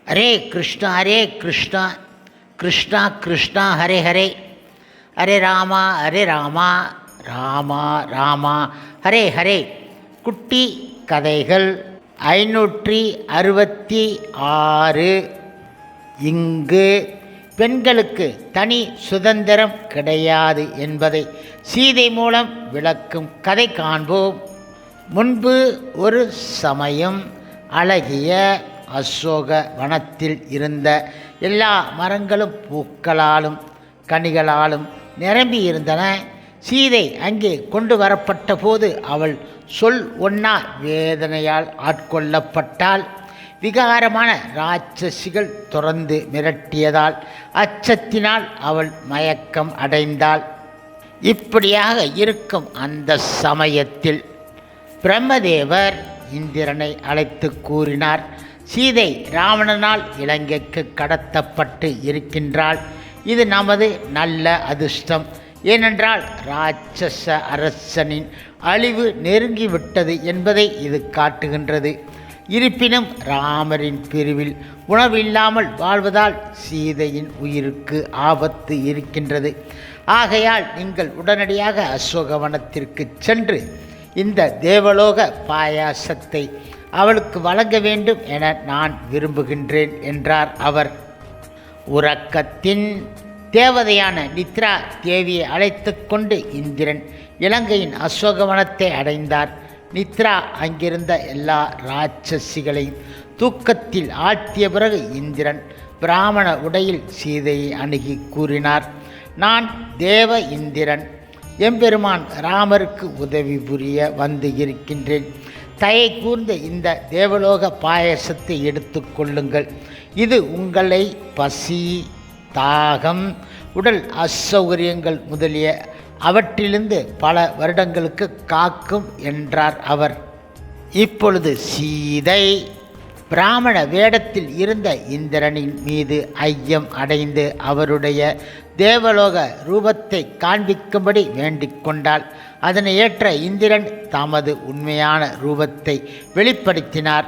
ஹரே கிருஷ்ணா கிருஷ்ணா கிருஷ்ணா ஹரே ஹரே, ஹரே ராமா ராமா ராமா ஹரே ஹரே. குட்டி கதைகள் 566. இங்கு பெண்களுக்கு தனி சுதந்திரம் கிடையாது என்பதை சீதை மூலம் விளக்கும் கதை காண்போம். முன்பு ஒரு சமயம் அழகிய அசோக வனத்தில் இருந்த எல்லா மரங்களும் பூக்களாலும் கனிகளாலும் நிரம்பி இருந்தன. சீதை அங்கே கொண்டு வரப்பட்ட போது அவள் சொல் ஒன்னா வேதனையால் ஆட்கொள்ளப்பட்டாள். விகாரமான இராட்சசிகள் தொடர்ந்து மிரட்டியதால் அச்சத்தினால் அவள் மயக்கம் அடைந்தாள். இப்படியாக இருக்கும் அந்த சமயத்தில் பிரம்மதேவர் இந்திரனை அழைத்து கூறினார், சீதை ராவணனால் இலங்கைக்கு கடத்தப்பட்டு இருக்கின்றாள். இது நமது நல்ல அதிர்ஷ்டம். ஏனென்றால் இராட்சச அரசனின் அழிவு நெருங்கிவிட்டது என்பதை இது காட்டுகின்றது. இருப்பினும் ராமரின் பிரிவில் உணவில்லாமல் வாழ்வதால் சீதையின் உயிருக்கு ஆபத்து இருக்கின்றது. ஆகையால் நீங்கள் உடனடியாக அசோகவனத்திற்கு சென்று இந்த தேவலோக பாயாசத்தை அவளுக்கு வழங்க வேண்டும் என நான் விரும்புகின்றேன் என்றார் அவர். உறக்கத்தின் தேவதையான நித்ரா தேவியை அழைத்து கொண்டு இந்திரன் இலங்கையின் அசோகவனத்தை அடைந்தார். நித்ரா அங்கிருந்த எல்லா இராட்சசிகளையும் தூக்கத்தில் ஆழ்த்திய பிறகு இந்திரன் பிராமண உடையில் சீதையை அணுகி கூறினார், நான் தேவ இந்திரன், எம்பெருமான் ராமருக்கு உதவி புரிய வந்து இருக்கின்றேன். தயை கூர்ந்த இந்த தேவலோக பாயசத்தை எடுத்து கொள்ளுங்கள். இது உங்களை பசி, தாகம், உடல் அசௌகரியங்கள் முதலிய அவற்றிலிருந்து பல வருடங்களுக்கு காக்கும் என்றார் அவர். இப்பொழுது சீதை பிராமண வேடத்தில் இருந்த இந்திரனின் மீது ஐயம் அடைந்து அவருடைய தேவலோக ரூபத்தை காண்பிக்கும்படி வேண்டிக் கொண்டாள். அதனை ஏற்ற இந்திரன் தமது உண்மையான ரூபத்தை வெளிப்படுத்தினார்.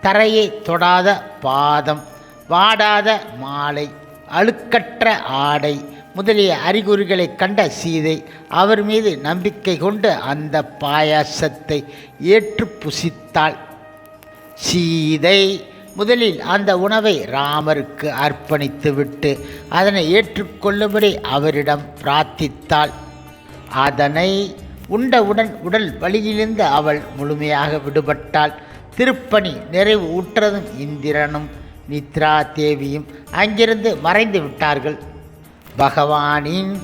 தரையை தொடாத பாதம், வாடாத மாலை, அழுக்கற்ற ஆடை முதலிய அறிகுறிகளை கண்ட சீதை அவர் மீது நம்பிக்கை கொண்டு அந்த பாயாசத்தை ஏற்று புசித்தாள். சீதை முதலில் அந்த உணவை ராமருக்கு அர்ப்பணித்துவிட்டு அதனை ஏற்றுக்கொள்ளும்படி அவரிடம் பிரார்த்தித்தாள். அதனை உண்டவுடன் உடல் வலியிலிருந்து அவள் முழுமையாக விடுபட்டாள். திருப்பணி நிறைவு உற்றதும் இந்திரனும் நித்ரா தேவியும் அங்கிருந்து மறைந்து விட்டார்கள். பகவானின்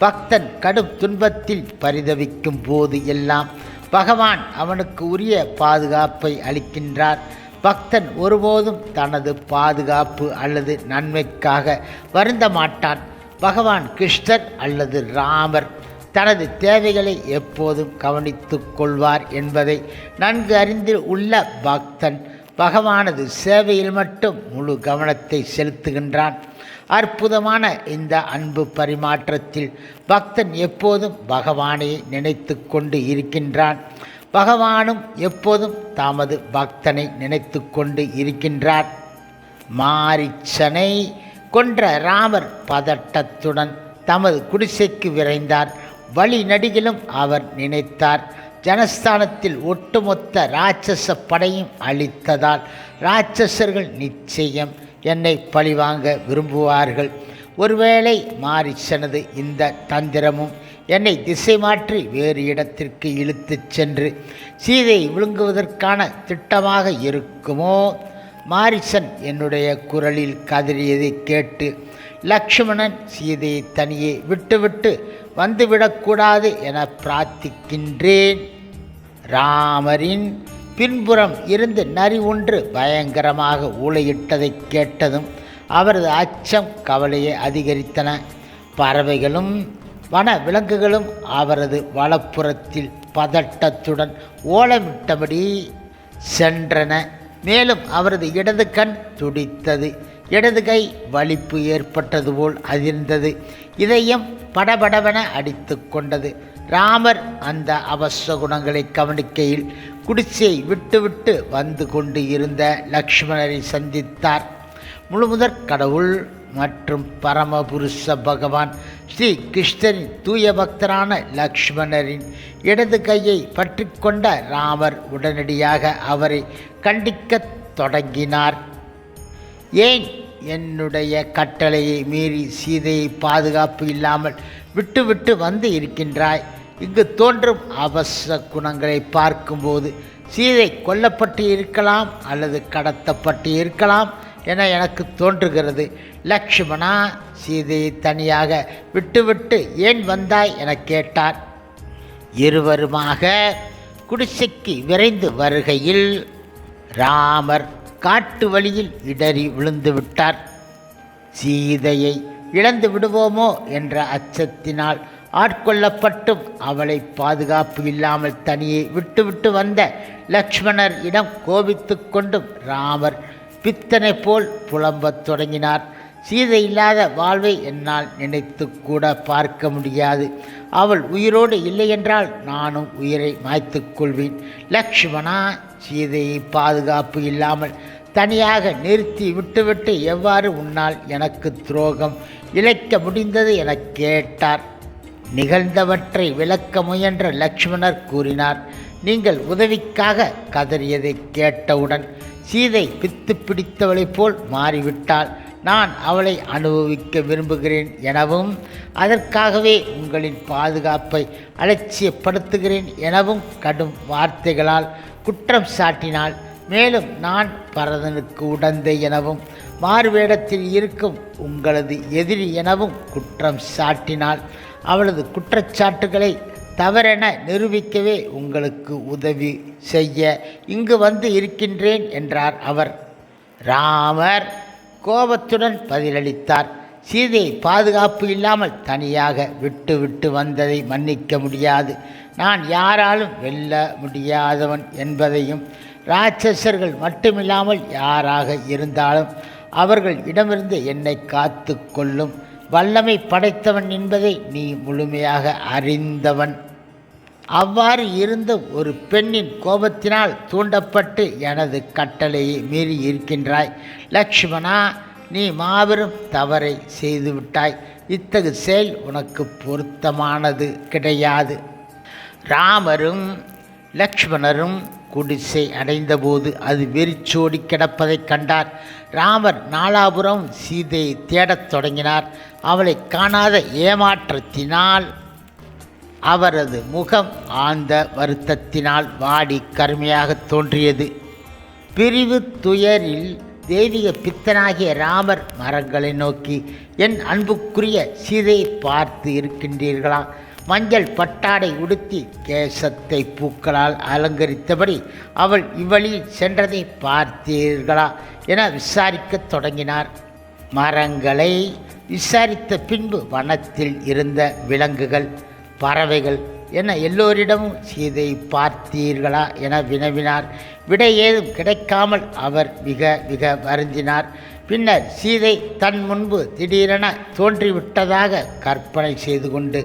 பக்தன் கடும் துன்பத்தில் பரிதவிக்கும் போது எல்லாம் பகவான் அவனுக்கு உரிய பாதுகாப்பை அளிக்கின்றார். பக்தன் ஒருபோதும் தனது பாதுகாப்பு அல்லது நன்மைக்காக வருந்த மாட்டான். பகவான் கிருஷ்ணர் அல்லது ராமர் தனது தேவைகளை எப்போதும் கவனித்துக் கொள்வார் என்பதை நன்கு அறிந்து உள்ள பக்தன் பகவானது சேவையில் மட்டும் முழு கவனத்தை செலுத்துகின்றான். அற்புதமான இந்த அன்பு பரிமாற்றத்தில் பக்தன் எப்போதும் பகவானை நினைத்து கொண்டு இருக்கின்றான். பகவானும் எப்போதும் தமது பக்தனை நினைத்து கொண்டு இருக்கின்றார். மாரீச்சனை கொன்ற ராமர் பதட்டத்துடன் தமது குடிசைக்கு விரைந்தார். வழி நடிகிலும் அவர் நினைத்தார், ஜனஸ்தானத்தில் ஒட்டுமொத்த இராட்சச படையும் அழித்ததால் இராட்சசர்கள் நிச்சயம் என்னை பழிவாங்க விரும்புவார்கள். ஒருவேளை மாரீச்சனது இந்த தந்திரமும் என்னை திசை மாற்றி வேறு இடத்திற்கு இழுத்துச் சென்று சீதையை விழுங்குவதற்கான திட்டமாக இருக்குமோ? மாரீச்சன் என்னுடைய குரலில் கதறியதை கேட்டு லக்ஷ்மணன் சீதையை தனியே விட்டுவிட்டு வந்துவிடக்கூடாது என பிரார்த்திக்கின்றேன். ராமரின் பின்புறம் இருந்து நரி ஒன்று பயங்கரமாக ஊளையிட்டதை கேட்டதும் அவரது அச்சம் கவலையை அதிகரித்தன. பறவைகளும் வன விலங்குகளும் அவரது வலப்புறத்தில் பதட்டத்துடன் ஓலமிட்டபடி சென்றன. மேலும் அவரது இடது கண் துடித்தது. இடது கை வலிப்பு ஏற்பட்டது போல் அதிர்ந்தது. இதயம் படபடவென அடித்து கொண்டது. ராமர் அந்த அவசகுணங்களை கவனிக்கையில் குடிசையை விட்டுவிட்டு வந்து கொண்டு இருந்த லக்ஷ்மணரை சந்தித்தார். முழுமுதற் கடவுள் மற்றும் பரமபுருஷ பகவான் ஸ்ரீ கிருஷ்ணரின் தூய பக்தரான லக்ஷ்மணரின் இடது கையை பற்றி கொண்ட ராமர் உடனடியாக அவரை கண்டிக்கத் தொடங்கினார். ஏன் என்னுடைய கட்டளையை மீறி சீதையை பாதுகாப்பு இல்லாமல் விட்டுவிட்டு வந்து இருக்கின்றாய்? இங்கு தோன்றும் அவசர குணங்களை பார்க்கும்போது சீதை கொல்லப்பட்டு இருக்கலாம் அல்லது கடத்தப்பட்டு இருக்கலாம் என எனக்கு தோன்றுகிறது. லக்ஷ்மணா, சீதையை தனியாக விட்டுவிட்டு ஏன் வந்தாய் என கேட்டார். இருவருமாக குடிசைக்கு விரைந்து வருகையில் ராமர் காட்டு வழியில் இடறி விழுந்து விட்டார். சீதையை இழந்து விடுவோமோ என்ற அச்சத்தினால் ஆட்கொள்ளப்பட்டும் அவளை பாதுகாப்பு இல்லாமல் தனியே விட்டுவிட்டு வந்த லக்ஷ்மணர் இடம் கோபித்து கொண்டும் ராமர் பித்தனை போல் புலம்பத் தொடங்கினார். சீதை இல்லாத வாழ்வை என்னால் நினைத்து கூட பார்க்க முடியாது. அவள் உயிரோடு இல்லையென்றால் நானும் உயிரை மாய்த்து கொள்வேன். லக்ஷ்மணா, சீதையை பாதுகாப்பு இல்லாமல் தனியாக நிறுத்தி விட்டுவிட்டு எவ்வாறு உன்னால் எனக்கு துரோகம் இழைக்க முடிந்தது என கேட்டார். நிகழ்ந்தவற்றை விளக்க முயன்ற லக்ஷ்மணர் கூறினார். நீங்கள் உதவிக்காக கதறியதை கேட்டவுடன் சீதை பித்து பிடித்தவளைப் போல் மாறிவிட்டாள். நான் அவளை அனுபவிக்க விரும்புகிறேன் எனவும் அதற்காகவே உங்களின் பாதுகாப்பை அலட்சியப்படுத்துகிறேன் எனவும் கடும் வார்த்தைகளால் குற்றம் சாட்டினாள். மேலும் நான் பரதனுக்கு உடந்தை எனவும் மாறுவேடத்தில் இருக்கும் உங்களது எதிரி எனவும் குற்றம் சாட்டினாள். அவளது குற்றச்சாட்டுகளை தவறென நிரூபிக்கவே உங்களுக்கு உதவி செய்ய இங்கு வந்து இருக்கின்றேன் என்றார் அவர். ராமர் கோபத்துடன் பதிலளித்தார். சீதையை பாதுகாப்பு இல்லாமல் தனியாக விட்டு வந்ததை மன்னிக்க முடியாது. நான் யாராலும் வெல்ல முடியாதவன் என்பதையும் இராட்சசர்கள் மட்டுமில்லாமல் யாராக இருந்தாலும் அவர்கள் இடமிருந்து என்னை காத்து கொள்ளும் வல்லமை படைத்தவன் என்பதை நீ முழுமையாக அறிந்தவன். அவ்வாறு இருந்தும் ஒரு பெண்ணின் கோபத்தினால் தூண்டப்பட்டு எனது கட்டளையை மீறி இருக்கின்றாய். லக்ஷ்மணா, நீ மாபெரும் தவறை செய்துவிட்டாய். இத்தகு செயல் உனக்கு பொருத்தமானது கிடையாது. ராமரும் லக்ஷ்மணரும் குடிசை அடைந்தபோது அது வெறிச்சோடி கிடப்பதைக் கண்டார். ராமர் நாலாபுரம் சீதையை தேடத் தொடங்கினார். அவளை காணாத ஏமாற்றத்தினால் அவரது முகம் ஆழ்ந்த வருத்தத்தினால் வாடி கருமையாக தோன்றியது. பிரிவு துயரில் தெய்வீக பித்தனாகிய ராமர் மரங்களை நோக்கி, என் அன்புக்குரிய சீதையை பார்த்து இருக்கின்றீர்களா? மஞ்சள் பட்டாடை உடுத்தி கேசத்தை பூக்களால் அலங்கரித்தபடி அவள் இவ்வழியில் சென்றதை பார்த்தீர்களா என விசாரிக்கத் தொடங்கினார். மரங்களை விசாரித்த பின்பு வனத்தில் இருந்த விலங்குகள், பறவைகள் என எல்லோரிடமும் சீதையை பார்த்தீர்களா என வினவினார். விடை ஏதும் கிடைக்காமல் அவர் மிக வருந்தினார். பின்னர் சீதை தன் முன்பு திடீரென தோன்றிவிட்டதாக கற்பனை செய்து கொண்டு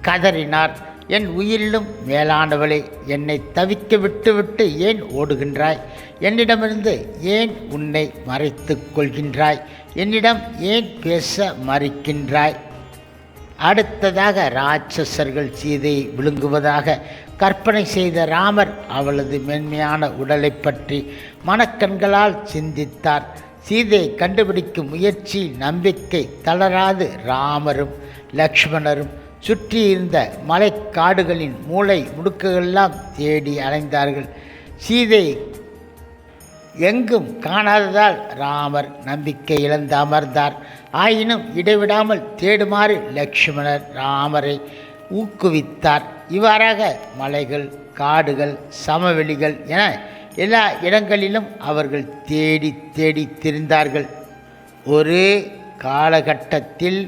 கதறினார். என் உயிரிலும் மேலானவளே, என்னை தவிக்க விட்டுவிட்டு ஏன் ஓடுகின்றாய்? என்னிடமிருந்து ஏன் உன்னை மறைத்து கொள்கின்றாய்? என்னிடம் ஏன் பேச மறுக்கின்றாய்? அடுத்ததாக இராட்சசர்கள் சீதையை விழுங்குவதாக கற்பனை செய்த ராமர் அவளது மென்மையான உடலை பற்றி மனக்கண்களால் சிந்தித்தார். சீதையை கண்டுபிடிக்கும் முயற்சியில் நம்பிக்கை தளராது ராமரும் லக்ஷ்மணரும் சுற்றியிருந்த மலைக்காடுகளின் மூளை முடுக்குகளெல்லாம் தேடி அலைந்தார்கள். சீதை எங்கும் காணாததால் ராமர் நம்பிக்கை இழந்து அமர்ந்தார். ஆயினும் இடைவிடாமல் தேடுமாறு லக்ஷ்மணர் ராமரை ஊக்குவித்தார். இவ்வாறாக மலைகள், காடுகள், சமவெளிகள் என எல்லா இடங்களிலும் அவர்கள் தேடி திரிந்தார்கள். ஒரு காலகட்டத்தில்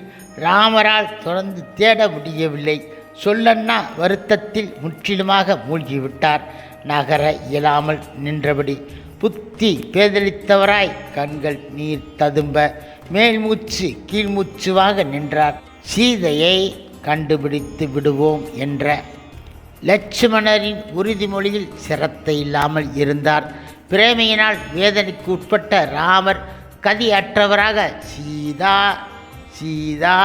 ராமரால் தொடர்ந்து தேட முடியவில்லை. சொல்லன்னா வருத்தத்தில் முற்றிலுமாக மூழ்கிவிட்டார். நகர இயலாமல் நின்றபடி புத்தி பேதலித்தவராய் கண்கள் நீர் ததும்ப மேல்மூச்சு கீழ்மூச்சுவாக நின்றார். சீதையை கண்டுபிடித்து விடுவோம் என்ற லட்சுமணரின் உறுதிமொழியில் சிரத்தை இல்லாமல் இருந்தார். பிரேமையினால் வேதனைக்கு உட்பட்ட ராமர் கதியற்றவராக சீதா சீதா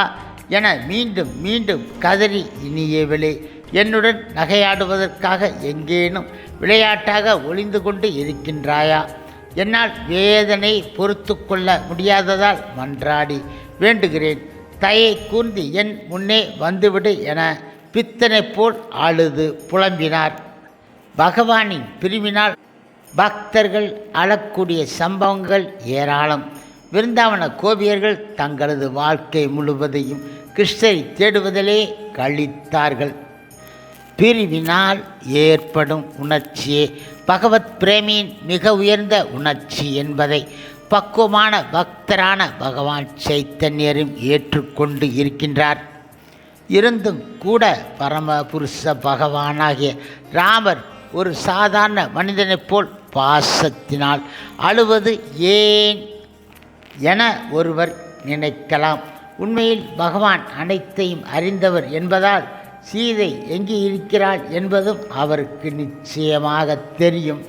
என மீண்டும் மீண்டும் கதறி இனியவளே, என்னுடன் நகையாடுவதற்காக எங்கேனும் விளையாட்டாக ஒளிந்து கொண்டு இருக்கின்றாயா? என்னால் வேதனை பொறுத்து கொள்ள முடியாததால் மன்றாடி வேண்டுகிறேன், தயை கூர்ந்து என் முன்னே வந்துவிடு என பித்தனை போல் அழுது புலம்பினார். பகவானின் பிரிவினால் பக்தர்கள் அழக்கூடிய சம்பவங்கள் ஏராளம். விருந்தாவன கோபியர்கள் தங்களது வாழ்க்கை முழுவதையும் கிருஷ்ணரை தேடுவதிலே கழித்தார்கள். பிரிவினால் ஏற்படும் உணர்ச்சியே பகவத் பிரேமியின் மிக உயர்ந்த உணர்ச்சி என்பதை பக்குவமான பக்தரான பகவான் சைத்தன்யரும் ஏற்றுக்கொண்டு இருக்கின்றார். இருந்தும் கூட பரமபுருஷ பகவானாகிய ராமர் ஒரு சாதாரண மனிதனைப் போல் பாசத்தினால் அழுவது ஏன் என ஒருவர் நினைக்கலாம். உண்மையில் பகவான் அனைத்தையும் அறிந்தவர் என்பதால் சீதை எங்கே இருக்கிறாள் என்பதும் அவருக்கு நிச்சயமாக தெரியும்.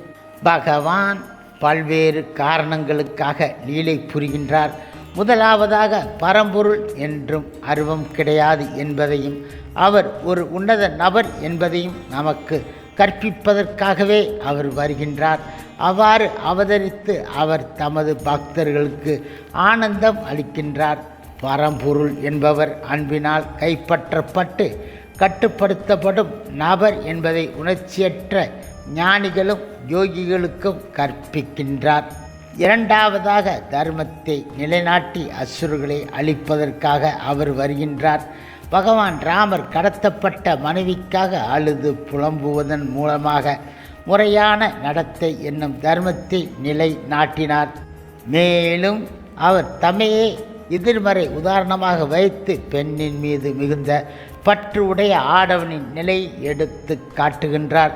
பகவான் பல்வேறு காரணங்களுக்காக லீலை புரிகின்றார். முதலாவதாக பரம்பொருள் என்றும் அருவம் கிடையாது என்பதையும் அவர் ஒரு உன்னத நபர் என்பதையும் நமக்கு கற்பிப்பதற்காகவே அவர் வருகின்றார். அவ்வாறு அவதரித்து அவர் தமது பக்தர்களுக்கு ஆனந்தம் அளிக்கின்றார். பரம்பொருள் என்பவர் அன்பினால் கைப்பற்றப்பட்டு கட்டுப்படுத்தப்படும் நபர் என்பதை உணர்ச்சியற்ற ஞானிகளும் யோகிகளுக்கும் கற்பிக்கின்றார். இரண்டாவதாக தர்மத்தை நிலைநாட்டி அசுரர்களை அழிப்பதற்காக அவர் வருகின்றார். பகவான் ராமர் கடத்தப்பட்ட மனைவிக்காக அழுது புலம்புவதன் மூலமாக முறையான நடத்தை என்னும் தர்மத்தை நிலை நாட்டினார். மேலும் அவர் தம்மையே எதிர்மறை உதாரணமாக வைத்து பெண்ணின் மீது மிகுந்த பற்று உடைய ஆடவனின் நிலை எடுத்து காட்டுகின்றார்.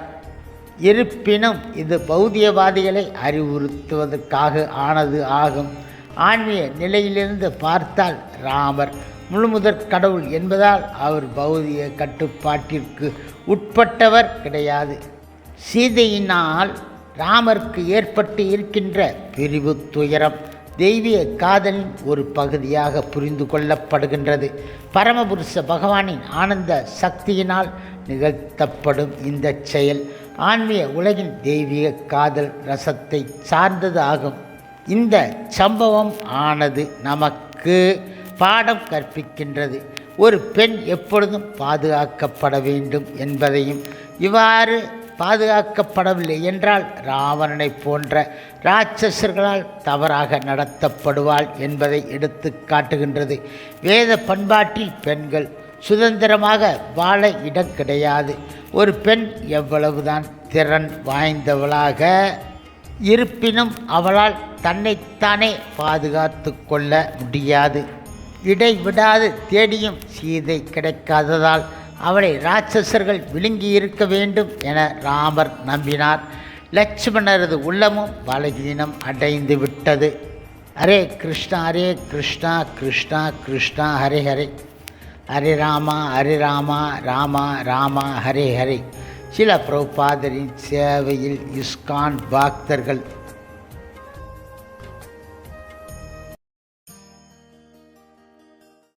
இருப்பினும் இது பௌதியவாதிகளை அறிவுறுத்துவதற்காக ஆனது ஆகும். ஆன்மீக நிலையிலிருந்து பார்த்தால் ராமர் முழுமுதற் கடவுள் என்பதால் அவர் பௌதிக கட்டுப்பாட்டிற்கு உட்பட்டவர் கிடையாது. சீதையினால் ராமருக்கு ஏற்பட்டு இருக்கின்ற பிரிவு துயரம் தெய்வீக காதலின் ஒரு பகுதியாக புரிந்து கொள்ளப்படுகின்றது. பரமபுருஷ பகவானின் ஆனந்த சக்தியினால் நிகழ்த்தப்படும் இந்த செயல் ஆன்மீக உலகின் தெய்வீக காதல் ரசத்தை சார்ந்தது ஆகும். இந்த சம்பவம் ஆனது நமக்கு பாடம் கற்பிக்கின்றது. ஒரு பெண் எப்பொழுதும் பாதுகாக்கப்பட வேண்டும் என்பதையும், இவ்வாறு பாதுகாக்கப்படவில்லை என்றால் ராவணனை போன்ற இராட்சசர்களால் தவறாக நடத்தப்படுவாள் என்பதை எடுத்து காட்டுகின்றது. வேத பண்பாட்டில் பெண்கள் சுதந்திரமாக வாழ இடம் கிடையாது. ஒரு பெண் எவ்வளவுதான் திறன் வாய்ந்தவளாக இருப்பினும் அவளால் தன்னைத்தானே பாதுகாத்து கொள்ள முடியாது. இடைவிடாது தேடியும் சீதை கிடைக்காததால் அவளை இராட்சசர்கள் விழுங்கி இருக்க வேண்டும் என ராமர் நம்பினார். லட்சுமணரது உள்ளமும் பலகீனம் அடைந்து விட்டது. ஹரே கிருஷ்ணா ஹரே கிருஷ்ணா கிருஷ்ணா கிருஷ்ணா ஹரே ஹரே, ஹரே ராமா ராமா ராமா ஹரே ஹரே. சில பிரபுபாதரின் சேவையில் இஸ்கான் பக்தர்கள்